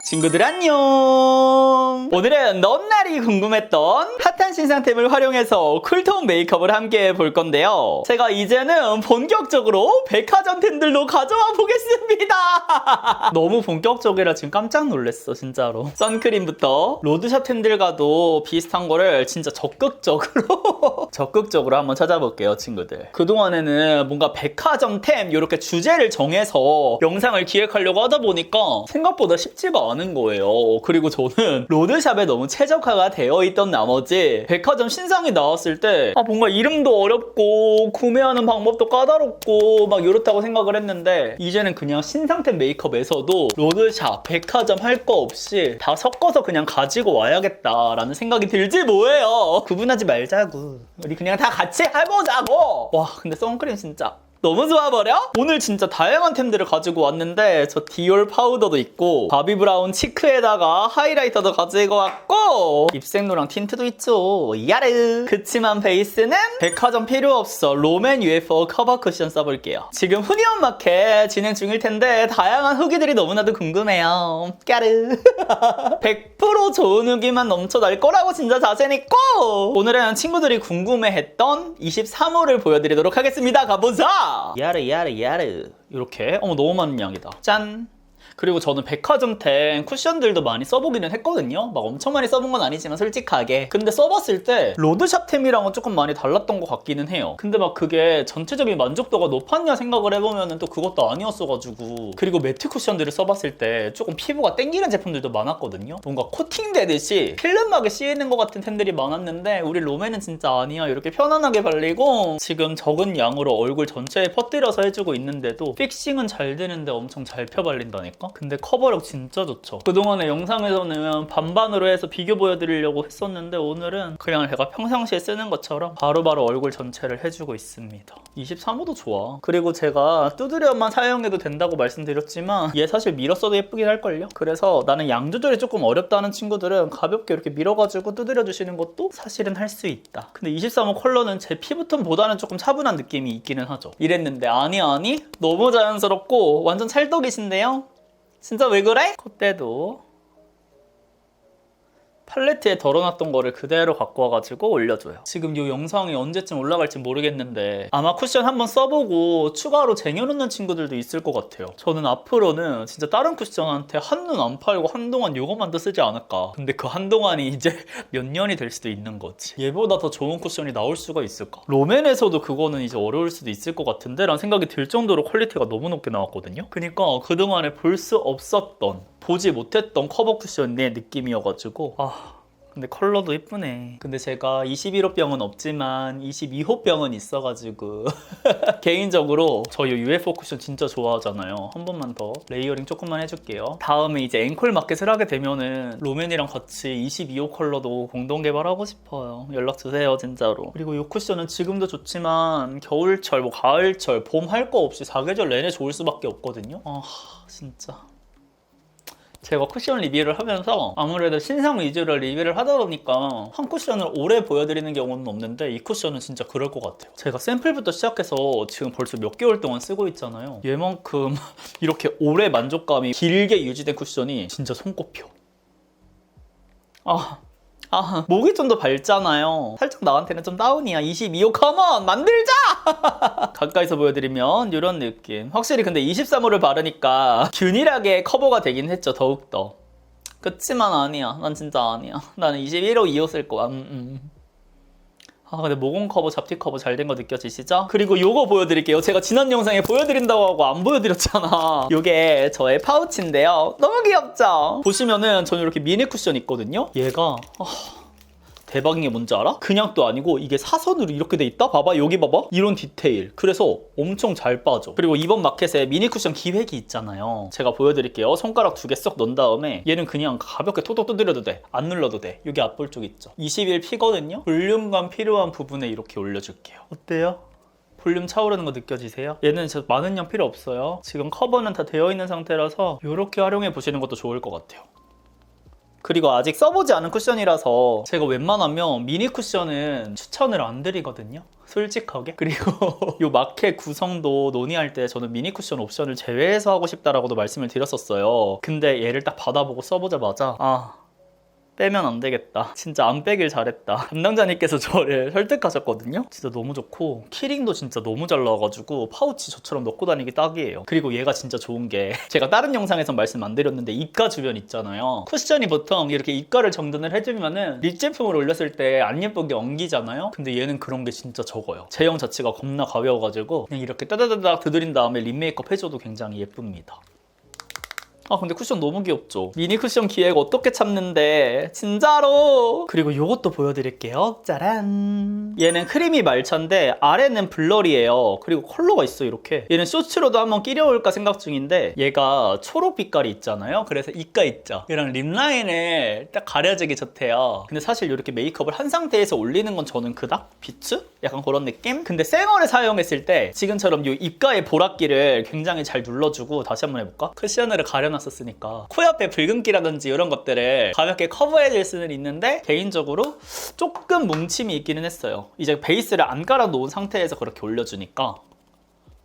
친구들 안녕! 오늘은 넘날이 궁금했던 핫한 신상템을 활용해서 쿨톤 메이크업을 함께 볼 건데요. 제가 이제는 본격적으로 백화점 템들로 가져와 보겠습니다. 너무 본격적이라 지금 깜짝 놀랐어 진짜로. 선크림부터 로드샵 템들과도 비슷한 거를 진짜 적극적으로 한번 찾아볼게요 친구들. 그동안에는 뭔가 백화점 템 이렇게 주제를 정해서 영상을 기획하려고 하다 보니까 생각보다 쉽지가 않은 거예요. 그리고 저는 로드샵에 너무 최적화가 되어 있던 나머지 백화점 신상이 나왔을 때 뭔가 이름도 어렵고 구매하는 방법도 까다롭고 막 이렇다고 생각을 했는데 이제는 그냥 신상템 메이크업에서도 로드샵, 백화점 할 거 없이 다 섞어서 그냥 가지고 와야겠다라는 생각이 들지 뭐예요. 구분하지 말자고. 우리 그냥 다 같이 해보자고. 와 근데 선크림 진짜 너무 좋아버려? 오늘 진짜 다양한 템들을 가지고 왔는데 저 디올 파우더도 있고 바비 브라운 치크에다가 하이라이터도 가지고 왔고 입생로랑 틴트도 있죠. 야르! 그치만 베이스는 백화점 필요 없어 롬앤 UFO 커버 쿠션 써볼게요. 지금 후니온 마켓 진행 중일 텐데 다양한 후기들이 너무나도 궁금해요. 까르! 100% 좋은 후기만 넘쳐날 거라고 진짜 자신 있고 오늘은 친구들이 궁금해했던 23호를 보여드리도록 하겠습니다. 가보자! 야르 이렇게 너무 많은 양이다. 짠! 그리고 저는 백화점템 쿠션들도 많이 써보기는 했거든요. 막 엄청 많이 써본 건 아니지만 솔직하게. 근데 써봤을 때 로드샵템이랑은 조금 많이 달랐던 것 같기는 해요. 근데 막 그게 전체적인 만족도가 높았냐 생각을 해보면 또 그것도 아니었어가지고. 그리고 매트 쿠션들을 써봤을 때 조금 피부가 땡기는 제품들도 많았거든요. 뭔가 코팅되듯이 필름막에 씌이는 것 같은 템들이 많았는데 우리 롬앤은 진짜 아니야. 이렇게 편안하게 발리고 지금 적은 양으로 얼굴 전체에 퍼뜨려서 해주고 있는데도 픽싱은 잘 되는데 엄청 잘 펴발린다니까? 근데 커버력 진짜 좋죠. 그동안의 영상에서는 반반으로 해서 비교 보여드리려고 했었는데 오늘은 그냥 제가 평상시에 쓰는 것처럼 바로바로 얼굴 전체를 해주고 있습니다. 23호도 좋아. 그리고 제가 두드려만 사용해도 된다고 말씀드렸지만 얘 사실 밀어 써도 예쁘긴 할걸요? 그래서 나는 양 조절이 조금 어렵다는 친구들은 가볍게 이렇게 밀어가지고 두드려 주시는 것도 사실은 할 수 있다. 근데 23호 컬러는 제 피부톤보다는 조금 차분한 느낌이 있기는 하죠. 이랬는데 아니 너무 자연스럽고 완전 찰떡이신데요? 진짜 왜 그래? 콧대도 팔레트에 덜어놨던 거를 그대로 갖고 와가지고 올려줘요. 지금 이 영상이 언제쯤 올라갈지 모르겠는데 아마 쿠션 한번 써보고 추가로 쟁여놓는 친구들도 있을 것 같아요. 저는 앞으로는 진짜 다른 쿠션한테 한눈 안 팔고 한동안 이것만 더 쓰지 않을까. 근데 그 한동안이 이제 몇 년이 될 수도 있는 거지. 얘보다 더 좋은 쿠션이 나올 수가 있을까? 롬앤에서도 그거는 이제 어려울 수도 있을 것 같은데 라는 생각이 들 정도로 퀄리티가 너무 높게 나왔거든요. 그러니까 그동안에 볼 수 없었던 보지 못했던 커버 쿠션의 느낌이어가지고 근데 컬러도 예쁘네. 근데 제가 21호 병은 없지만 22호 병은 있어가지고 개인적으로 저 이 UFO 쿠션 진짜 좋아하잖아요. 한 번만 더 레이어링 조금만 해줄게요. 다음에 이제 앵콜 마켓을 하게 되면은 롬앤이랑 같이 22호 컬러도 공동 개발하고 싶어요. 연락 주세요 진짜로. 그리고 이 쿠션은 지금도 좋지만 겨울철, 가을철, 봄 할 거 없이 사계절 내내 좋을 수밖에 없거든요. 진짜 제가 쿠션 리뷰를 하면서 아무래도 신상 위주로 리뷰를 하다 보니까 한 쿠션을 오래 보여드리는 경우는 없는데 이 쿠션은 진짜 그럴 것 같아요. 제가 샘플부터 시작해서 지금 벌써 몇 개월 동안 쓰고 있잖아요. 얘만큼 이렇게 오래 만족감이 길게 유지된 쿠션이 진짜 손꼽혀. 목이 좀 더 밝잖아요. 살짝 나한테는 좀 다운이야. 22호 컴온! 만들자! 가까이서 보여드리면 이런 느낌. 확실히 근데 23호를 바르니까 균일하게 커버가 되긴 했죠. 더욱더. 그치만 아니야. 난 진짜 아니야. 나는 21호 2호 쓸 거야. 근데 모공 커버, 잡티 커버 잘 된 거 느껴지시죠? 그리고 요거 보여드릴게요. 제가 지난 영상에 보여드린다고 하고 안 보여드렸잖아. 요게 저의 파우치인데요. 너무 귀엽죠? 보시면은 저는 이렇게 미니 쿠션 있거든요. 얘가 대박인 게 뭔지 알아? 그냥 또 아니고 이게 사선으로 이렇게 돼 있다? 봐봐 여기 봐봐 이런 디테일. 그래서 엄청 잘 빠져. 그리고 이번 마켓에 미니 쿠션 기획이 있잖아요. 제가 보여드릴게요. 손가락 2개 쏙 넣은 다음에 얘는 그냥 가볍게 톡톡 두드려도 돼. 안 눌러도 돼. 여기 앞볼 쪽 있죠. 21 피거든요. 볼륨감 필요한 부분에 이렇게 올려줄게요. 어때요? 볼륨 차오르는 거 느껴지세요? 얘는 진짜 많은 양 필요 없어요. 지금 커버는 다 되어 있는 상태라서 이렇게 활용해 보시는 것도 좋을 것 같아요. 그리고 아직 써보지 않은 쿠션이라서 제가 웬만하면 미니 쿠션은 추천을 안 드리거든요. 솔직하게. 그리고 이 마켓 구성도 논의할 때 저는 미니 쿠션 옵션을 제외해서 하고 싶다라고도 말씀을 드렸었어요. 근데 얘를 딱 받아보고 써보자마자 빼면 안 되겠다. 진짜 안 빼길 잘했다. 담당자님께서 저를 설득하셨거든요. 진짜 너무 좋고 키링도 진짜 너무 잘 나와가지고 파우치 저처럼 넣고 다니기 딱이에요. 그리고 얘가 진짜 좋은 게 제가 다른 영상에서 말씀 안 드렸는데 입가 주변 있잖아요. 쿠션이 보통 이렇게 입가를 정돈을 해주면은 립 제품을 올렸을 때 안 예쁘게 엉기잖아요. 근데 얘는 그런 게 진짜 적어요. 제형 자체가 겁나 가벼워가지고 그냥 이렇게 따다다닥 두드린 다음에 립 메이크업 해줘도 굉장히 예쁩니다. 근데 쿠션 너무 귀엽죠? 미니 쿠션 기획 어떻게 참는데 진짜로. 그리고 이것도 보여드릴게요. 짜란. 얘는 크리미 말차인데 아래는 블러리예요. 그리고 컬러가 있어 이렇게. 얘는 쇼츠로도 한번 끼려올까 생각 중인데 얘가 초록 빛깔이 있잖아요. 그래서 입가 있죠. 얘랑 립라인을 딱 가려지기 좋대요. 근데 사실 이렇게 메이크업을 한 상태에서 올리는 건 저는 그닥 비추? 약간 그런 느낌? 근데 쌩얼을 사용했을 때 지금처럼 이 입가의 보랏기를 굉장히 잘 눌러주고 다시 한번 해볼까? 쿠션으로 가려놨었으니까 코 옆에 붉은기라든지 이런 것들을 가볍게 커버해줄 수는 있는데 개인적으로 조금 뭉침이 있기는 했어요. 이제 베이스를 안 깔아놓은 상태에서 그렇게 올려주니까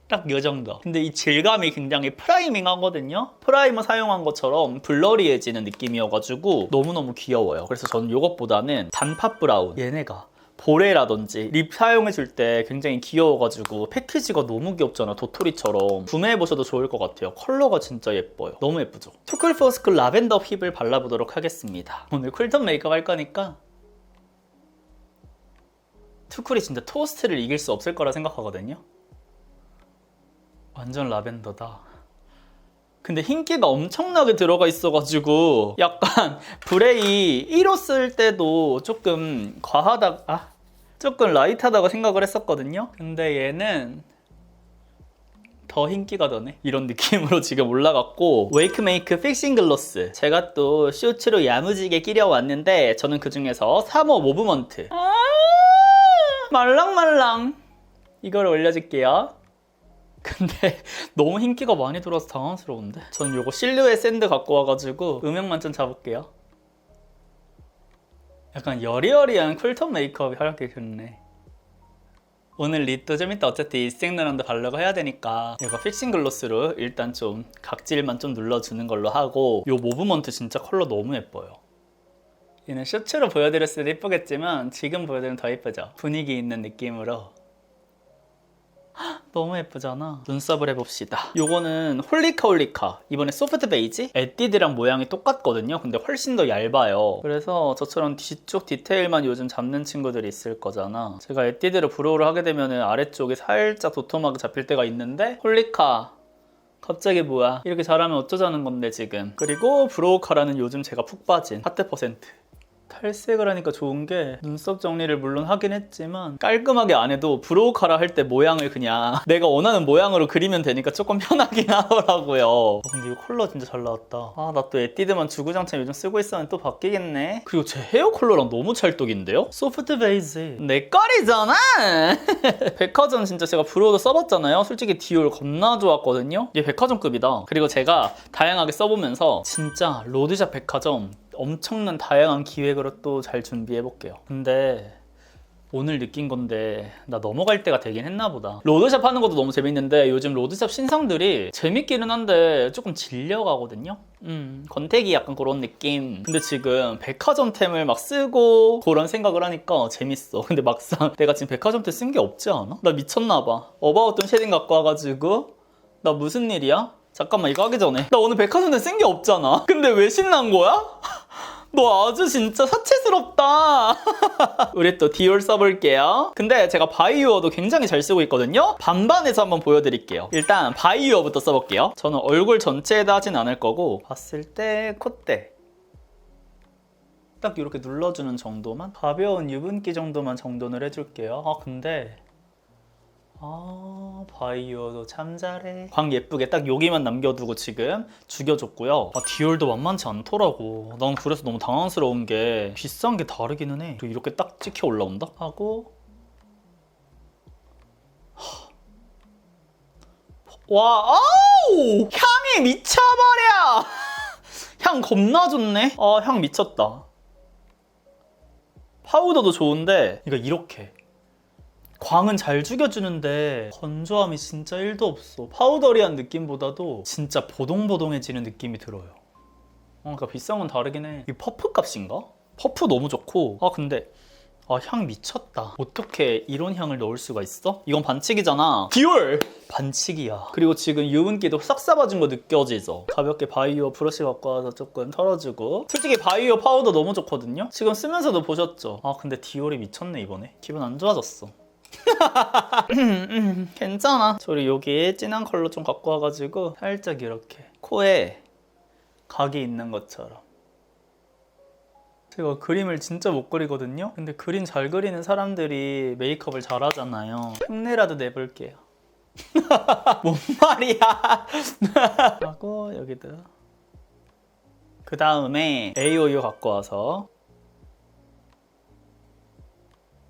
딱 이 정도. 근데 이 질감이 굉장히 프라이밍 하거든요. 프라이머 사용한 것처럼 블러리해지는 느낌이어가지고 너무너무 귀여워요. 그래서 저는 이것보다는 단팥 브라운, 얘네가 보레라든지 립 사용해줄 때 굉장히 귀여워가지고 패키지가 너무 귀엽잖아. 도토리처럼. 구매해보셔도 좋을 것 같아요. 컬러가 진짜 예뻐요. 너무 예쁘죠? 투쿨포스쿨 라벤더 힙을 발라보도록 하겠습니다. 오늘 쿨톤 메이크업 할 거니까 투쿨이 진짜 토스트를 이길 수 없을 거라 생각하거든요. 완전 라벤더다. 근데 흰기가 엄청나게 들어가 있어가지고 약간 브레이 1호 쓸 때도 조금 조금 라이트하다고 생각을 했었거든요. 근데 얘는 더 흰기가 더네. 이런 느낌으로 지금 올라갔고, 웨이크메이크 픽싱 글로스 제가 또 쇼츠로 야무지게 끼려왔는데 저는 그 중에서 3호 모브먼트 말랑말랑 이걸 올려줄게요. 근데 너무 흰기가 많이 들어와서 당황스러운데? 저는 요거 실루엣 샌드 갖고 와가지고 음영만 좀 잡을게요. 약간 여리여리한 쿨톤 메이크업이 하얗게 좋네. 오늘 립도 좀 이따 어차피 이색너런도 바르고 해야 되니까 이거 픽싱 글로스로 일단 좀 각질만 좀 눌러주는 걸로 하고, 요 모브먼트 진짜 컬러 너무 예뻐요. 얘는 셔츠로 보여드렸을 때 예쁘겠지만 지금 보여드리면 더 예쁘죠? 분위기 있는 느낌으로. 너무 예쁘잖아. 눈썹을 해봅시다. 요거는 홀리카 이번에 소프트 베이지? 에뛰드랑 모양이 똑같거든요. 근데 훨씬 더 얇아요. 그래서 저처럼 뒤쪽 디테일만 요즘 잡는 친구들이 있을 거잖아. 제가 에뛰드로 브로우를 하게 되면 아래쪽이 살짝 도톰하게 잡힐 때가 있는데 홀리카 갑자기 뭐야, 이렇게 잘하면 어쩌자는 건데 지금. 그리고 브로우 카라는 요즘 제가 푹 빠진 하트 퍼센트. 탈색을 하니까 좋은 게 눈썹 정리를 물론 하긴 했지만 깔끔하게 안 해도 브로우 카라 할 때 모양을 그냥 내가 원하는 모양으로 그리면 되니까 조금 편하긴 하더라고요. 근데 이거 컬러 진짜 잘 나왔다. 나 또 에뛰드만 주구장창 요즘 쓰고 있었는데 또 바뀌겠네. 그리고 제 헤어 컬러랑 너무 찰떡인데요? 소프트 베이지 내 거리잖아. 백화점 진짜 제가 브로우도 써봤잖아요. 솔직히 디올 겁나 좋았거든요. 얘 백화점급이다. 그리고 제가 다양하게 써보면서 진짜 로드샵 백화점 엄청난 다양한 기획으로 또 잘 준비해볼게요. 근데 오늘 느낀 건데 나 넘어갈 때가 되긴 했나 보다. 로드샵 하는 것도 너무 재밌는데 요즘 로드샵 신상들이 재밌기는 한데 조금 질려가거든요. 권태기 약간 그런 느낌. 근데 지금 백화점템을 막 쓰고 그런 생각을 하니까 재밌어. 근데 막상 내가 지금 백화점템 쓴 게 없지 않아? 나 미쳤나 봐. 어바웃돈 쉐딩 갖고 와가지고 나 무슨 일이야? 잠깐만, 이거 하기 전에 나 오늘 백화점템 쓴 게 없잖아. 근데 왜 신난 거야? 너 아주 진짜 사치스럽다. 우리 또 디올 써볼게요. 근데 제가 바이유어도 굉장히 잘 쓰고 있거든요. 반반해서 한번 보여드릴게요. 일단 바이유어부터 써볼게요. 저는 얼굴 전체에다 하진 않을 거고 봤을 때 콧대 딱 이렇게 눌러주는 정도만, 가벼운 유분기 정도만 정돈을 해줄게요. 근데 바이오도 참 잘해. 광 예쁘게 딱 여기만 남겨두고 지금 죽여줬고요. 디올도 만만치 않더라고. 난 그래서 너무 당황스러운 게 비싼 게 다르기는 해. 그리고 이렇게 딱 찍혀 올라온다? 하고 와, 아우! 향이 미쳐버려! 향 겁나 좋네. 아, 향 미쳤다. 파우더도 좋은데 이거 이렇게 광은 잘 죽여주는데 건조함이 진짜 1도 없어. 파우더리한 느낌보다도 진짜 보동보동해지는 느낌이 들어요. 그러니까 비싼 건 다르긴 해. 이 퍼프 값인가? 퍼프 너무 좋고. 아 근데 향 미쳤다. 어떻게 이런 향을 넣을 수가 있어? 이건 반칙이잖아. 디올! 반칙이야. 그리고 지금 유분기도 싹 잡아준 거 느껴지죠? 가볍게 바이오 브러쉬 갖고 와서 조금 털어주고. 솔직히 바이오 파우더 너무 좋거든요? 지금 쓰면서도 보셨죠? 아 근데 디올이 미쳤네 이번에. 기분 안 좋아졌어. 괜찮아. 저리 여기 진한 컬러 좀 갖고 와가지고 살짝 이렇게 코에 각이 있는 것처럼. 제가 그림을 진짜 못 그리거든요? 근데 그림 잘 그리는 사람들이 메이크업을 잘하잖아요. 흉내라도 내볼게요. 뭔 말이야. 하고 여기도. 그 다음에 AOU 갖고 와서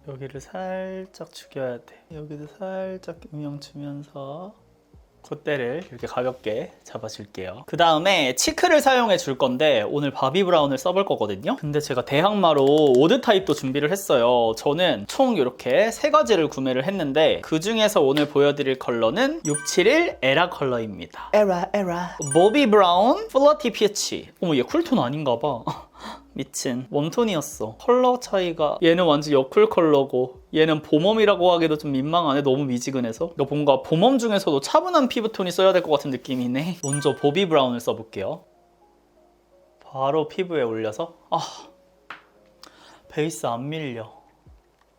여기를 살짝 죽여야 돼. 여기도 살짝 음영 주면서 콧대를 이렇게 가볍게 잡아줄게요. 그 다음에 치크를 사용해 줄 건데 오늘 바비 브라운을 써볼 거거든요. 근데 제가 대항마로 오드 타입도 준비를 했어요. 저는 총 이렇게 3가지를 구매를 했는데 그 중에서 오늘 보여드릴 컬러는 671 에라 컬러입니다. 에라 바비 브라운 플러티 피치. 어머 얘 쿨톤 아닌가 봐. 미친 웜톤이었어. 컬러 차이가 얘는 완전 여쿨 컬러고 얘는 봄웜이라고 하기도 좀 민망하네. 너무 미지근해서. 그러니까 뭔가 봄웜 중에서도 차분한 피부톤이 써야 될 것 같은 느낌이네. 먼저 보비 브라운을 써볼게요. 바로 피부에 올려서 베이스 안 밀려.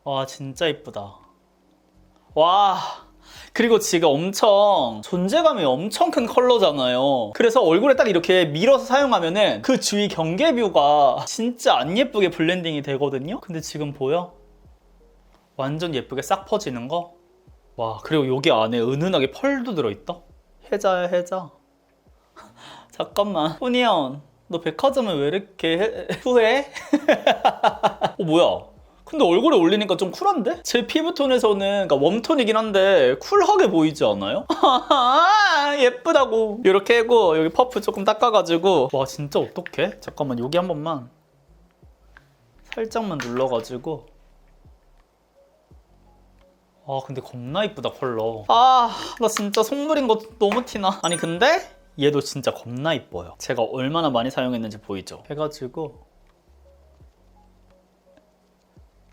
와 진짜 이쁘다. 와 그리고 지금 엄청 존재감이 엄청 큰 컬러잖아요. 그래서 얼굴에 딱 이렇게 밀어서 사용하면은 그 주위 경계뷰가 진짜 안 예쁘게 블렌딩이 되거든요. 근데 지금 보여? 완전 예쁘게 싹 퍼지는 거. 와 그리고 여기 안에 은은하게 펄도 들어있다. 해자야 해자. 잠깐만 훈이형 너 백화점을 왜 이렇게 후회? 뭐야 근데 얼굴에 올리니까 좀 쿨한데? 제 피부톤에서는 그러니까 웜톤이긴 한데 쿨하게 보이지 않아요? 예쁘다고. 이렇게 하고 여기 퍼프 조금 닦아가지고 와 진짜 어떡해? 잠깐만 여기 한 번만 살짝만 눌러가지고 근데 겁나 이쁘다 컬러. 나 진짜 속물인 거 너무 티나. 아니 근데 얘도 진짜 겁나 이뻐요. 제가 얼마나 많이 사용했는지 보이죠? 해가지고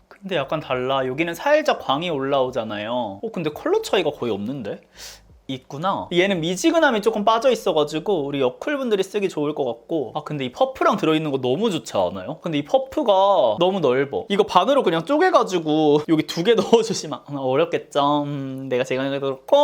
근데 약간 달라. 여기는 살짝 광이 올라오잖아요. 근데 컬러 차이가 거의 없는데? 있구나. 얘는 미지근함이 조금 빠져 있어가지고 우리 여쿨분들이 쓰기 좋을 것 같고 근데 이 퍼프랑 들어있는 거 너무 좋지 않아요? 근데 이 퍼프가 너무 넓어. 이거 반으로 그냥 쪼개가지고 여기 2개 넣어주시면 어렵겠죠? 내가 제가 그렇고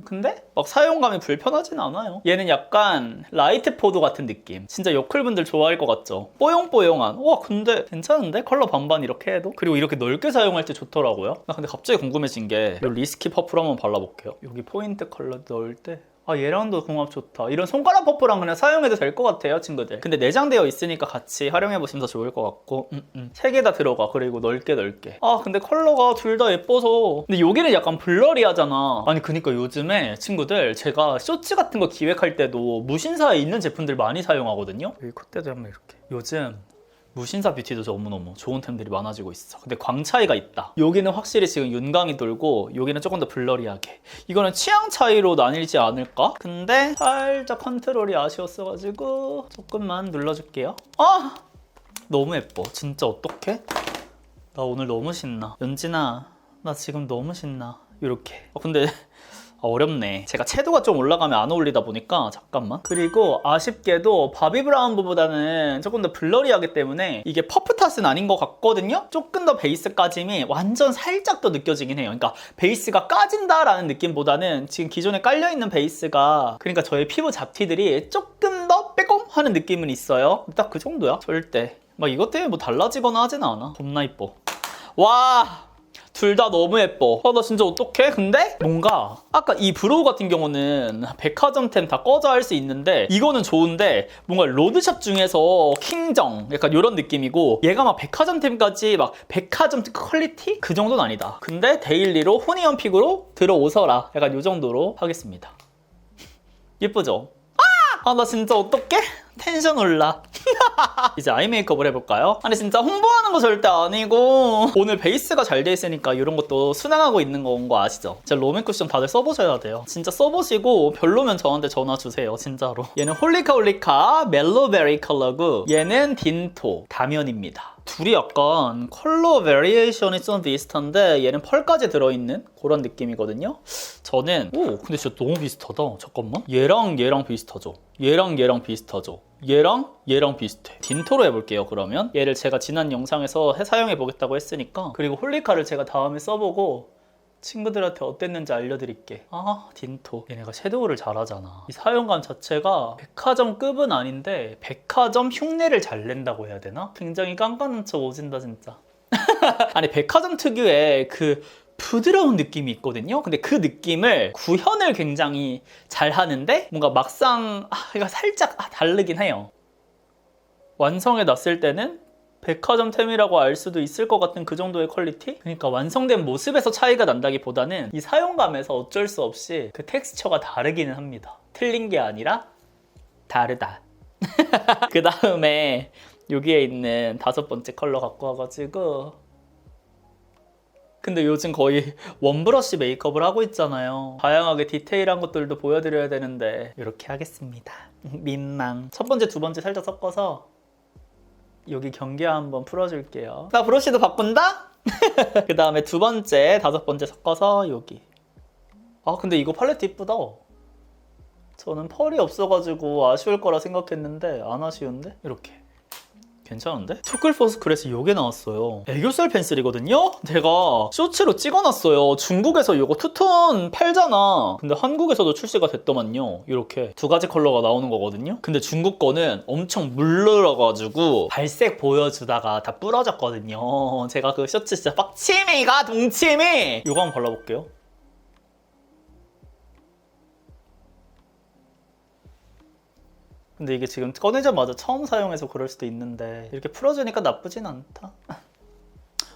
근데 막 사용감이 불편하진 않아요. 얘는 약간 라이트 포도 같은 느낌. 진짜 여쿨분들 좋아할 것 같죠? 뽀용뽀용한. 근데 괜찮은데? 컬러 반반 이렇게 해도? 그리고 이렇게 넓게 사용할 때 좋더라고요. 나 근데 갑자기 궁금해진 게 이 리스키 퍼프를 한번 발라볼게요. 여기 포인트 컬러 넣을 때 얘랑도 궁합 좋다. 이런 손가락 퍼프랑 그냥 사용해도 될 것 같아요 친구들. 근데 내장되어 있으니까 같이 활용해보시면 더 좋을 것 같고 3개 다 들어가. 그리고 넓게 근데 컬러가 둘 다 예뻐서. 근데 여기는 약간 블러리하잖아. 아니 그니까 요즘에 친구들 제가 쇼츠 같은 거 기획할 때도 무신사에 있는 제품들 많이 사용하거든요. 여기 콧대도 한번 이렇게. 요즘 무신사 뷰티도 너무너무 좋은 템들이 많아지고 있어. 근데 광 차이가 있다. 여기는 확실히 지금 윤광이 돌고 여기는 조금 더 블러리하게. 이거는 취향 차이로 나뉘지 않을까? 근데 살짝 컨트롤이 아쉬웠어가지고 조금만 눌러줄게요. 너무 예뻐. 진짜 어떡해? 나 오늘 너무 신나. 연진아 나 지금 너무 신나. 이렇게. 근데 어렵네. 제가 채도가 좀 올라가면 안 어울리다 보니까 잠깐만. 그리고 아쉽게도 바비 브라운보다는 조금 더 블러리하기 때문에 이게 퍼프 탓은 아닌 것 같거든요? 조금 더 베이스 까짐이 완전 살짝 더 느껴지긴 해요. 그러니까 베이스가 까진다라는 느낌보다는 지금 기존에 깔려있는 베이스가 그러니까 저의 피부 잡티들이 조금 더 빼꼼하는 느낌은 있어요. 딱 그 정도야. 절대 막 이것 때문에 뭐 달라지거나 하진 않아. 겁나 이뻐. 와 둘 다 너무 예뻐. 나 진짜 어떡해? 근데 뭔가 아까 이 브로우 같은 경우는 백화점템 다 꺼져 할 수 있는데 이거는 좋은데 뭔가 로드샵 중에서 킹정 약간 이런 느낌이고 얘가 막 백화점템까지 막 백화점 퀄리티? 그 정도는 아니다. 근데 데일리로 호니언 픽으로 들어오서라. 약간 이 정도로 하겠습니다. 예쁘죠? 나 진짜 어떡해? 텐션 올라. 이제 아이 메이크업을 해볼까요? 아니 진짜 홍보하는 거 절대 아니고 오늘 베이스가 잘 돼 있으니까 이런 것도 순항하고 있는 건 거 아시죠? 진짜 롬앤 쿠션 다들 써보셔야 돼요. 진짜 써보시고 별로면 저한테 전화 주세요. 진짜로. 얘는 홀리카 멜로베리 컬러고 얘는 딘토 다면입니다. 둘이 약간 컬러 베리에이션이 좀 비슷한데 얘는 펄까지 들어있는 그런 느낌이거든요. 저는 근데 진짜 너무 비슷하다. 잠깐만. 얘랑 비슷하죠. 얘랑 비슷하죠. 얘랑 비슷해. 딘토로 해볼게요. 그러면 얘를 제가 지난 영상에서 사용해 보겠다고 했으니까, 그리고 홀리카를 제가 다음에 써보고 친구들한테 어땠는지 알려드릴게. 딘토. 얘네가 섀도우를 잘하잖아. 이 사용감 자체가 백화점급은 아닌데 백화점 흉내를 잘 낸다고 해야 되나? 굉장히 깐깐한 척 오진다 진짜. 아니 백화점 특유의 그 부드러운 느낌이 있거든요. 근데 그 느낌을 구현을 굉장히 잘 하는데 뭔가 막상 이거 살짝 다르긴 해요. 완성해 놨을 때는 백화점템이라고 알 수도 있을 것 같은 그 정도의 퀄리티? 그러니까 완성된 모습에서 차이가 난다기보다는 이 사용감에서 어쩔 수 없이 그 텍스처가 다르기는 합니다. 틀린 게 아니라 다르다. 그 다음에 여기에 있는 5번째 컬러 갖고 와가지고, 근데 요즘 거의 원브러쉬 메이크업을 하고 있잖아요. 다양하게 디테일한 것들도 보여드려야 되는데 이렇게 하겠습니다. 민망. 첫 번째, 두 번째 살짝 섞어서 여기 경계 한번 풀어줄게요. 나 브러쉬도 바꾼다? 그 다음에 두 번째, 5번째 섞어서 여기. 근데 이거 팔레트 이쁘다. 저는 펄이 없어가지고 아쉬울 거라 생각했는데 안 아쉬운데? 이렇게. 괜찮은데? 투쿨포스 그래서 이게 나왔어요. 애교살 펜슬이거든요? 제가 쇼츠로 찍어놨어요. 중국에서 이거 투톤 팔잖아. 근데 한국에서도 출시가 됐더만요. 이렇게 2가지 컬러가 나오는 거거든요. 근데 중국 거는 엄청 물들어가지고 발색 보여주다가 다 부러졌거든요. 제가 그 쇼츠 진짜 빡치미가 동치미! 이거 한번 발라볼게요. 근데 이게 지금 꺼내자마자 처음 사용해서 그럴 수도 있는데 이렇게 풀어주니까 나쁘진 않다.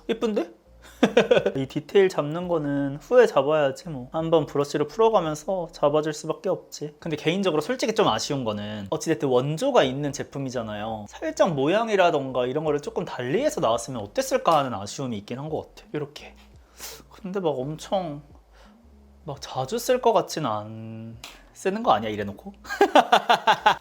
예쁜데? 이 디테일 잡는 거는 후에 잡아야지 뭐. 한번 브러쉬로 풀어가면서 잡아줄 수밖에 없지. 근데 개인적으로 솔직히 좀 아쉬운 거는 어찌됐든 원조가 있는 제품이잖아요. 살짝 모양이라던가 이런 거를 조금 달리해서 나왔으면 어땠을까 하는 아쉬움이 있긴 한 것 같아. 이렇게. 근데 막 엄청 막 자주 쓸 것 같진 않... 쓰는 거 아니야 이래놓고?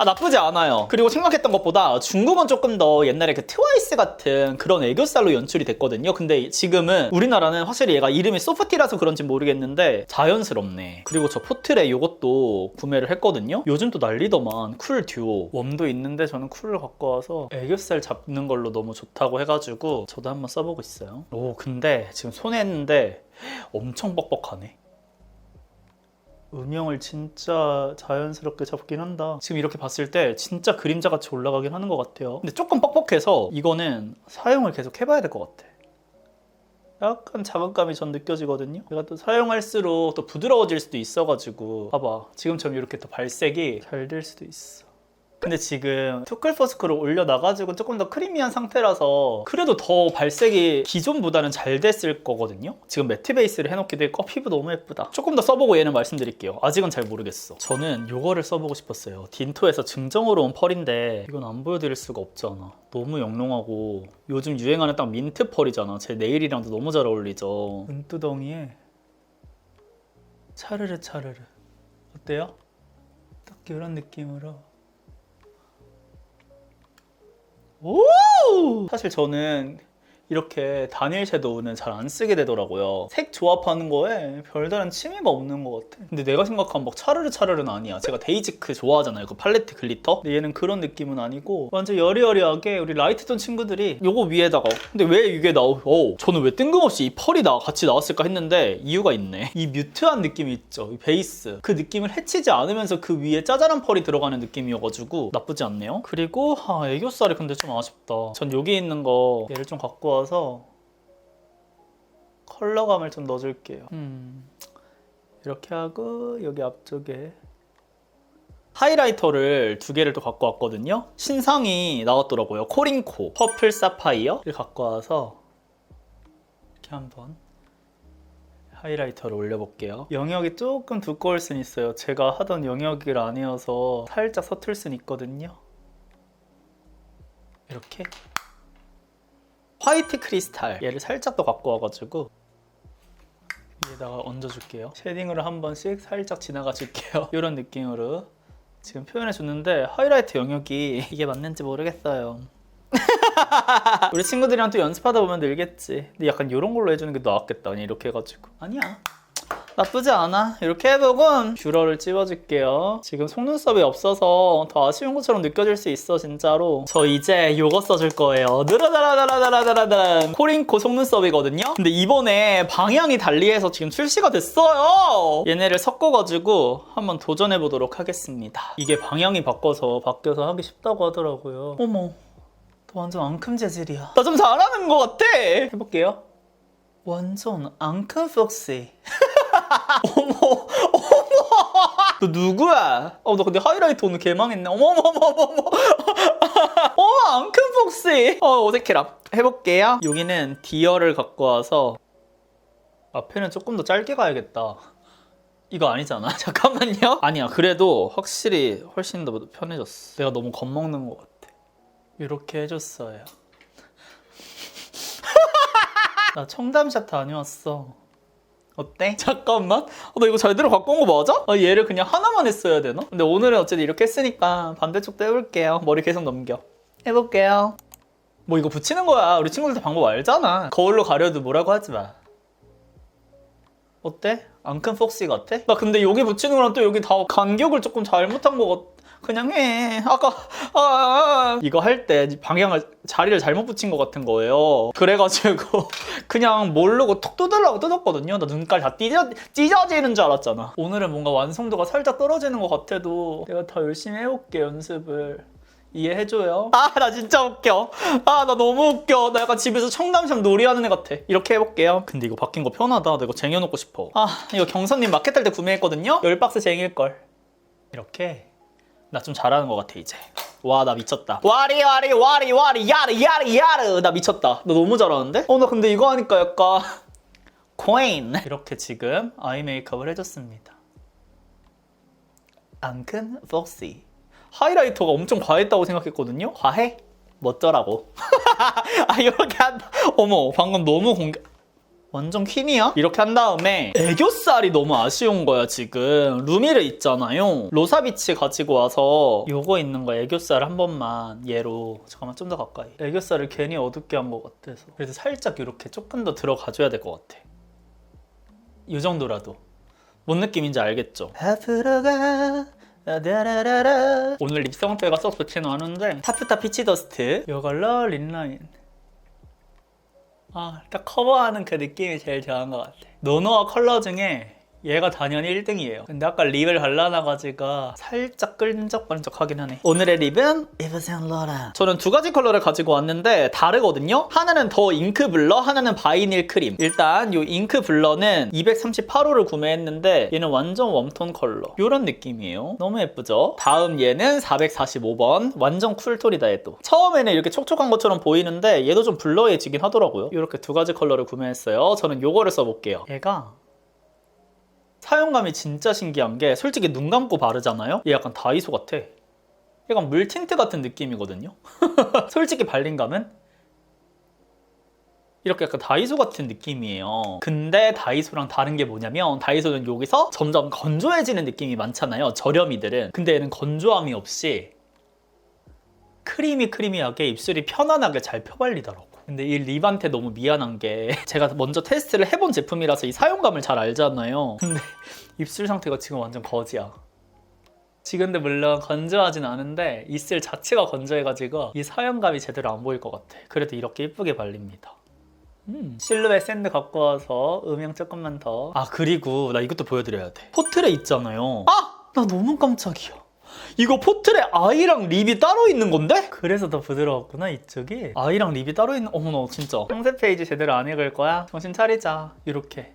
나쁘지 않아요. 그리고 생각했던 것보다 중국은 조금 더 옛날에 그 트와이스 같은 그런 애교살로 연출이 됐거든요. 근데 지금은 우리나라는 확실히 얘가 이름이 소프티라서 그런지 모르겠는데 자연스럽네. 그리고 저 포트레 이것도 구매를 했거든요. 요즘 또 난리더만 쿨 듀오 웜도 있는데 저는 쿨을 갖고 와서 애교살 잡는 걸로 너무 좋다고 해가지고 저도 한번 써보고 있어요. 근데 지금 손에 했는데 엄청 뻑뻑하네. 음영을 진짜 자연스럽게 잡긴 한다. 지금 이렇게 봤을 때 진짜 그림자 같이 올라가긴 하는 것 같아요. 근데 조금 뻑뻑해서 이거는 사용을 계속 해봐야 될 것 같아. 약간 자극감이 전 느껴지거든요. 내가 또 사용할수록 또 부드러워질 수도 있어가지고 봐봐, 지금처럼 이렇게 또 발색이 잘 될 수도 있어. 근데 지금 투쿨포스크를 올려놔가지고 조금 더 크리미한 상태라서 그래도 더 발색이 기존보다는 잘 됐을 거거든요. 지금 매트 베이스를 해놓기도 했고 피부 너무 예쁘다. 조금 더 써보고 얘는 말씀드릴게요. 아직은 잘 모르겠어. 저는 이거를 써보고 싶었어요. 딘토에서 증정으로 온 펄인데 이건 안 보여드릴 수가 없잖아. 너무 영롱하고 요즘 유행하는 딱 민트 펄이잖아. 제 네일이랑도 너무 잘 어울리죠. 눈두덩이에 차르르 어때요? 딱 이런 느낌으로. 사실 저는 이렇게 다니엘 섀도우는 잘 안 쓰게 되더라고요. 색 조합하는 거에 별다른 취미가 없는 것 같아. 근데 내가 생각한 막 차르르는 아니야. 제가 데이지크 좋아하잖아요. 그 팔레트 글리터. 근데 얘는 그런 느낌은 아니고 완전 여리여리하게 우리 라이트톤 친구들이 요거 위에다가, 근데 왜 이게 저는 왜 뜬금없이 이 펄이 같이 나왔을까 했는데 이유가 있네. 이 뮤트한 느낌이 있죠. 이 베이스. 그 느낌을 해치지 않으면서 그 위에 짜잘한 펄이 들어가는 느낌이어가지고 나쁘지 않네요. 그리고 애교살이 근데 좀 아쉽다. 전 여기 있는 거 얘를 좀 갖고 와서 컬러감을 좀 넣어줄게요. 이렇게 하고 여기 앞쪽에 하이라이터를 2개를 또 갖고 왔거든요. 신상이 나왔더라고요. 코링코 퍼플 사파이어를 갖고 와서 이렇게 한번 하이라이터를 올려볼게요. 영역이 조금 두꺼울 순 있어요. 제가 하던 영역이 아니어서 살짝 서툴 순 있거든요. 이렇게 화이트 크리스탈 얘를 살짝 더 갖고 와가지고 위에다가 얹어줄게요. 쉐딩으로 한 번씩 살짝 지나가 줄게요. 이런 느낌으로 지금 표현해줬는데 하이라이트 영역이 이게 맞는지 모르겠어요. 우리 친구들이랑 또 연습하다 보면 늘겠지. 근데 약간 이런 걸로 해주는 게 나았겠다. 그냥 이렇게 해가지고. 아니야, 나쁘지 않아. 이렇게 해보고 뷰러를 찝어줄게요. 지금 속눈썹이 없어서 더 아쉬운 것처럼 느껴질 수 있어. 진짜로 저 이제 이거 써줄 거예요. 느라다라다라다라다란 코링코 속눈썹이거든요. 근데 이번에 방향이 달리해서 지금 출시가 됐어요. 얘네를 섞어가지고 한번 도전해보도록 하겠습니다. 이게 방향이 바뀌어서 하기 쉽다고 하더라고요. 어머, 너 완전 앙큼 재질이야. 나 좀 잘하는 것 같아. 해볼게요. 완전 앙큼 폭시. 어머, 너 누구야? 나 근데 하이라이트 오늘 개망했네. 어머머머머머. 앙큼 폭시. 어색해라. 해볼게요. 여기는 디어를 갖고 와서 앞에는 조금 더 짧게 가야겠다. 이거 아니잖아. 잠깐만요. 아니야, 그래도 확실히 훨씬 더 편해졌어. 내가 너무 겁먹는 것 같아. 이렇게 해줬어요. 나 청담샵 다녀왔어. 어때? 잠깐만. 나 이거 잘 들어 갖고 온 거 맞아? 얘를 그냥 하나만 했어야 되나? 근데 오늘은 어쨌든 이렇게 했으니까 반대쪽도 해볼게요. 머리 계속 넘겨. 해볼게요. 뭐 이거 붙이는 거야. 우리 친구들도 방법 알잖아. 거울로 가려도 뭐라고 하지 마. 어때? 앙큼 폭시 같아? 나 근데 여기 붙이는 거랑 또 여기 다 간격을 조금 잘못한 거 같아. 그냥 해. 아까 이거 할 때 자리를 잘못 붙인 것 같은 거예요. 그래가지고 그냥 모르고 톡 뜯으려고 뜯었거든요. 나 눈깔 다 찢어지는 줄 알았잖아. 오늘은 뭔가 완성도가 살짝 떨어지는 것 같아도 내가 더 열심히 해볼게. 연습을 이해해줘요. 나 진짜 웃겨. 나 너무 웃겨. 나 약간 집에서 청담샵 놀이하는 애 같아. 이렇게 해볼게요. 근데 이거 바뀐 거 편하다. 나 이거 쟁여놓고 싶어. 이거 경선님 마켓 할 때 구매했거든요. 10박스 쟁일걸. 이렇게 나 좀 잘하는 것 같아 이제. 와, 나 미쳤다. 와리 야르 나 미쳤다. 나 너무 잘하는데? 나 근데 이거 하니까 약간 코인. 이렇게 지금 아이 메이크업을 해줬습니다. 앙큼 폭시. 하이라이터가 엄청 과했다고 생각했거든요. 과해? 멋져라고. 이렇게 한다. 어머, 방금 너무 완전 퀸이야? 이렇게 한 다음에 애교살이 너무 아쉬운 거야. 지금 루미르 있잖아요. 로사비치 가지고 와서 요거 있는 거 애교살 한 번만 얘로 잠깐만 좀 더 가까이. 애교살을 괜히 어둡게 한 것 같아서 그래서 살짝 이렇게 조금 더 들어가줘야 될 것 같아. 이 정도라도. 뭔 느낌인지 알겠죠? 앞으로 가 라라라라. 오늘 립 상태가 썩 좋지는 않은데 타프타 피치 더스트 이걸로 린라인 딱 커버하는 그 느낌이 제일 좋은 것 같아. 노노와 컬러 중에 얘가 당연히 1등이에요. 근데 아까 립을 발라놔가지고 살짝 끈적끈적하긴 하네. 오늘의 립은 이브센 로랑. 저는 두 가지 컬러를 가지고 왔는데 다르거든요. 하나는 더 잉크 블러, 하나는 바이닐 크림. 일단 이 잉크 블러는 238호를 구매했는데 얘는 완전 웜톤 컬러. 이런 느낌이에요. 너무 예쁘죠? 다음 얘는 445번. 완전 쿨톤이다 얘도. 처음에는 이렇게 촉촉한 것처럼 보이는데 얘도 좀 블러해지긴 하더라고요. 이렇게 두 가지 컬러를 구매했어요. 저는 요거를 써볼게요. 얘가 사용감이 진짜 신기한 게 솔직히 눈 감고 바르잖아요? 얘 약간 다이소 같아. 약간 물 틴트 같은 느낌이거든요? 솔직히 발림감은 이렇게 약간 다이소 같은 느낌이에요. 근데 다이소랑 다른 게 뭐냐면 다이소는 여기서 점점 건조해지는 느낌이 많잖아요. 저렴이들은. 근데 얘는 건조함이 없이 크리미하게 입술이 편안하게 잘 펴발리더라고. 근데 이 립한테 너무 미안한 게 제가 먼저 테스트를 해본 제품이라서 이 사용감을 잘 알잖아요. 근데 입술 상태가 지금 완전 거지야. 지금도 물론 건조하진 않은데 입술 자체가 건조해가지고 이 사용감이 제대로 안 보일 것 같아. 그래도 이렇게 예쁘게 발립니다. 실루엣 샌드 갖고 와서 음영 조금만 더. 그리고 나 이것도 보여드려야 돼. 포트레 있잖아요. 나 너무 깜짝이야. 이거 포트레 아이랑 립이 따로 있는 건데? 그래서 더 부드러웠구나 이쪽이. 아이랑 립이 따로 있는. 어머나 진짜 상세 페이지 제대로 안 읽을 거야? 정신 차리자. 이렇게.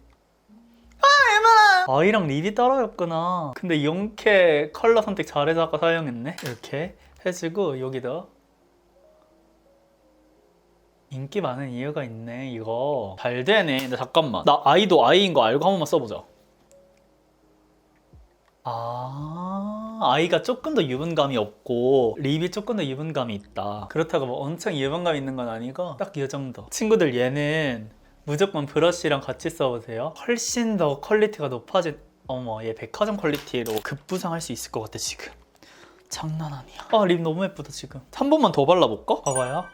애만아. 아이랑 립이 따로였구나. 근데 이렇게 컬러 선택 잘해서 아까 사용했네. 이렇게 해주고 여기다 인기 많은 이유가 있네. 이거 잘 되네. 근데 잠깐만, 나 아이도 아이인 거 알고 한 번만 써보자. 아이가 조금 더 유분감이 없고 립이 조금 더 유분감이 있다. 그렇다고 뭐 엄청 유분감 있는 건 아니고 딱 이 정도. 친구들 얘는 무조건 브러쉬랑 같이 써보세요. 훨씬 더 퀄리티가 높아진. 어머, 얘 백화점 퀄리티로 급부상할 수 있을 것 같아 지금. 장난 아니야. 아, 립 너무 예쁘다 지금. 한 번만 더 발라볼까? 봐봐요.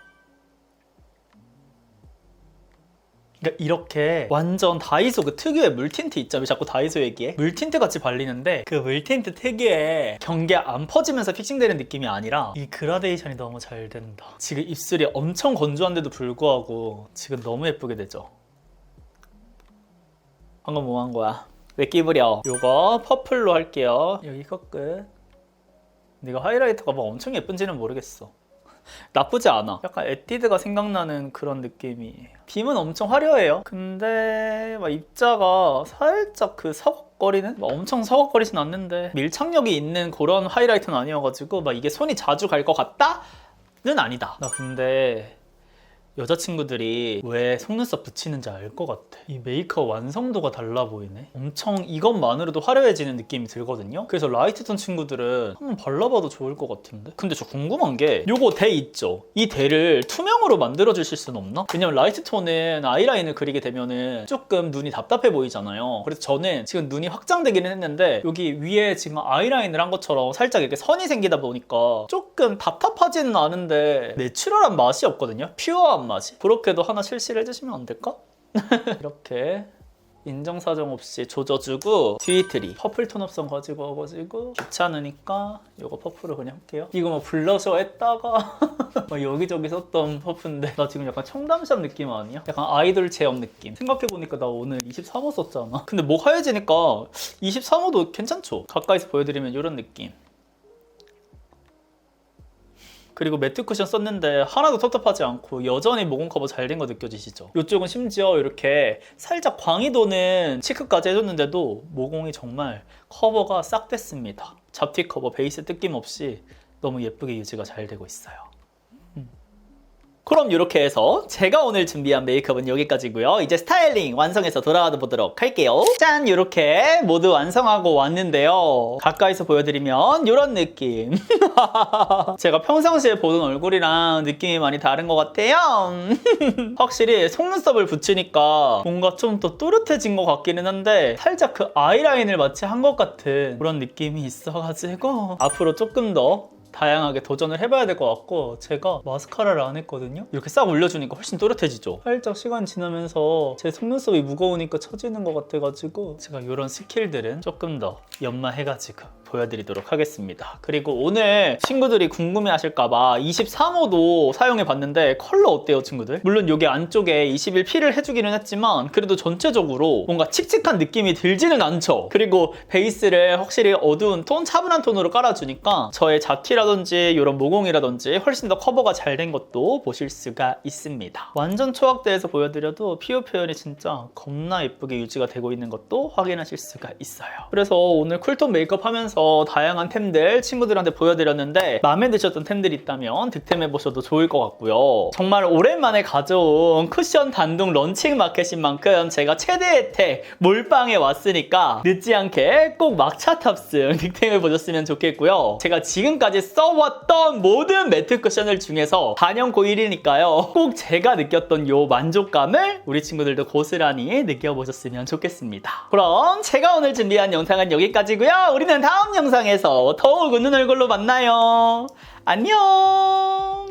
그러니까 이렇게 완전 다이소 그 특유의 물틴트 있죠? 왜 자꾸 다이소 얘기해? 물틴트 같이 발리는데 그 물틴트 특유의 경계 안 퍼지면서 픽싱되는 느낌이 아니라 이 그라데이션이 너무 잘 된다. 지금 입술이 엄청 건조한데도 불구하고 지금 너무 예쁘게 되죠? 방금 뭐 한 거야? 왜 끼부려? 요거 퍼플로 할게요. 여기가 끝. 근데 이거 하이라이터가 뭐 엄청 예쁜지는 모르겠어. 나쁘지 않아. 약간 에뛰드가 생각나는 그런 느낌이에요. 빔은 엄청 화려해요. 근데 막 입자가 살짝 그 서걱거리는? 막 엄청 서걱거리진 않는데 밀착력이 있는 그런 하이라이터는 아니어가지고 막 이게 손이 자주 갈 것 같다? 는 아니다. 나 근데 여자친구들이 왜 속눈썹 붙이는지 알 것 같아. 이 메이크업 완성도가 달라 보이네. 엄청 이것만으로도 화려해지는 느낌이 들거든요. 그래서 라이트톤 친구들은 한번 발라봐도 좋을 것 같은데. 근데 저 궁금한 게 요거 대 있죠? 이 대를 투명으로 만들어 주실 수는 없나? 왜냐면 라이트톤은 아이라인을 그리게 되면은 조금 눈이 답답해 보이잖아요. 그래서 저는 지금 눈이 확장되기는 했는데 여기 위에 지금 아이라인을 한 것처럼 살짝 이렇게 선이 생기다 보니까 조금 답답하지는 않은데 내추럴한 맛이 없거든요. 퓨어한 맛이. 그렇게도 하나 실시를 해주시면 안 될까? 이렇게 인정사정 없이 조져주고 듀이트리 퍼플 톤 옵션 가지고 와가지고 귀찮으니까 이거 퍼플을 그냥 할게요. 이거 뭐 블러셔 했다가 막 여기저기 썼던 퍼프인데 나 지금 약간 청담샵 느낌 아니야? 약간 아이돌 체험 느낌. 생각해보니까 나 오늘 23호 썼잖아. 근데 목 하얘지니까 23호도 괜찮죠? 가까이서 보여드리면 이런 느낌. 그리고 매트 쿠션 썼는데 하나도 텁텁하지 않고 여전히 모공 커버 잘 된 거 느껴지시죠? 이쪽은 심지어 이렇게 살짝 광이 도는 치크까지 해줬는데도 모공이 정말 커버가 싹 됐습니다. 잡티 커버 베이스 뜯김 없이 너무 예쁘게 유지가 잘 되고 있어요. 그럼 이렇게 해서 제가 오늘 준비한 메이크업은 여기까지고요. 이제 스타일링 완성해서 돌아가 보도록 할게요. 짠! 이렇게 모두 완성하고 왔는데요. 가까이서 보여드리면 이런 느낌. 제가 평상시에 보던 얼굴이랑 느낌이 많이 다른 것 같아요. 확실히 속눈썹을 붙이니까 뭔가 좀 더 또렷해진 것 같기는 한데 살짝 그 아이라인을 마치 한 것 같은 그런 느낌이 있어가지고 앞으로 조금 더 다양하게 도전을 해봐야 될 것 같고 제가 마스카라를 안 했거든요? 이렇게 싹 올려주니까 훨씬 또렷해지죠? 살짝 시간이 지나면서 제 속눈썹이 무거우니까 처지는 것 같아가지고 제가 이런 스킬들은 조금 더 연마해가지고 보여드리도록 하겠습니다. 그리고 오늘 친구들이 궁금해하실까봐 23호도 사용해봤는데 컬러 어때요 친구들? 물론 여기 안쪽에 21P를 해주기는 했지만 그래도 전체적으로 뭔가 칙칙한 느낌이 들지는 않죠? 그리고 베이스를 확실히 어두운 톤, 차분한 톤으로 깔아주니까 저의 잡티라든지 이런 모공이라든지 훨씬 더 커버가 잘 된 것도 보실 수가 있습니다. 완전 초확대해서 보여드려도 피부 표현이 진짜 겁나 예쁘게 유지가 되고 있는 것도 확인하실 수가 있어요. 그래서 오늘 쿨톤 메이크업 하면서 다양한 템들 친구들한테 보여드렸는데 마음에 드셨던 템들이 있다면 득템해보셔도 좋을 것 같고요. 정말 오랜만에 가져온 쿠션 단독 런칭 마켓인 만큼 제가 최대 혜택 몰빵에 왔으니까 늦지 않게 꼭 막차 탑승 득템해보셨으면 좋겠고요. 제가 지금까지 써왔던 모든 매트 쿠션을 중에서 단연 고1이니까요. 꼭 제가 느꼈던 요 만족감을 우리 친구들도 고스란히 느껴보셨으면 좋겠습니다. 그럼 제가 오늘 준비한 영상은 여기까지고요. 우리는 다음 영상에서 더욱 웃는 얼굴로 만나요. 안녕.